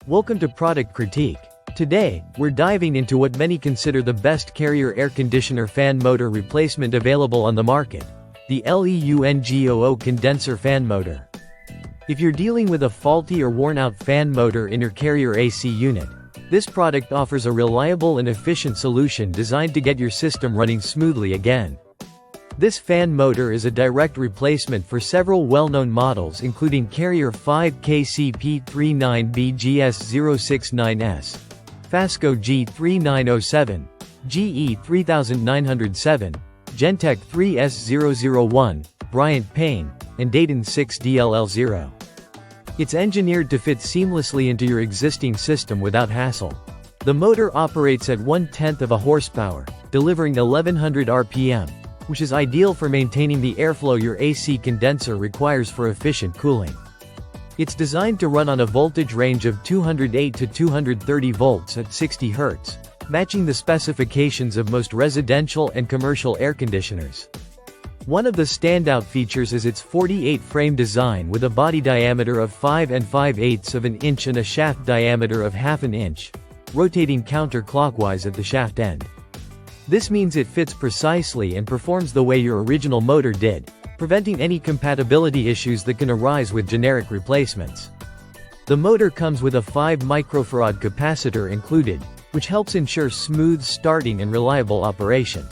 Welcome to Product Critique. Today, we're diving into what many consider the best Carrier air conditioner fan motor replacement available on the market, the LEUNGOO Condenser fan motor. If you're dealing with a faulty or worn-out fan motor in your Carrier AC unit, this product offers a reliable and efficient solution designed to get your system running smoothly again. This fan motor is a direct replacement for several well-known models including Carrier 5KCP39BGS069S, Fasco G3907, GE3907, Gentech 3S001, Bryant Payne, and Dayton 6DLL0. It's engineered to fit seamlessly into your existing system without hassle. The motor operates at 1/10 of a horsepower, delivering 1100 RPM, which is ideal for maintaining the airflow your AC condenser requires for efficient cooling. It's designed to run on a voltage range of 208 to 230 volts at 60 Hz, matching the specifications of most residential and commercial air conditioners. One of the standout features is its 48-frame design with a body diameter of 5 5/8 of an inch and a shaft diameter of 1/2 inch, rotating counterclockwise at the shaft end. This means it fits precisely and performs the way your original motor did, preventing any compatibility issues that can arise with generic replacements. The motor comes with a 5 microfarad capacitor included, which helps ensure smooth starting and reliable operation.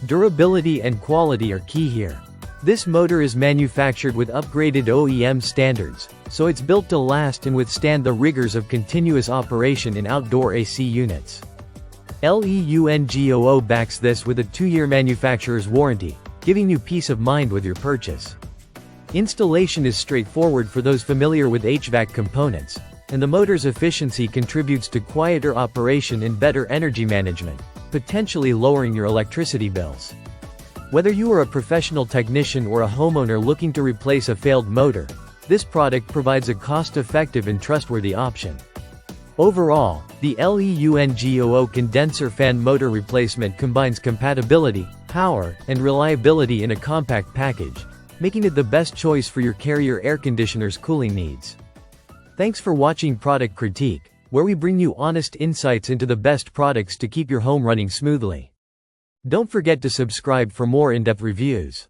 Durability and quality are key here. This motor is manufactured with upgraded OEM standards, so it's built to last and withstand the rigors of continuous operation in outdoor AC units. LEUNGOO backs this with a 2-year manufacturer's warranty, giving you peace of mind with your purchase. Installation is straightforward for those familiar with HVAC components, and the motor's efficiency contributes to quieter operation and better energy management, potentially lowering your electricity bills. Whether you are a professional technician or a homeowner looking to replace a failed motor, this product provides a cost-effective and trustworthy option. Overall, the LEUNGOO condenser fan motor replacement combines compatibility, power, and reliability in a compact package, making it the best choice for your Carrier air conditioner's cooling needs. Thanks for watching Product Critique, where we bring you honest insights into the best products to keep your home running smoothly. Don't forget to subscribe for more in-depth reviews.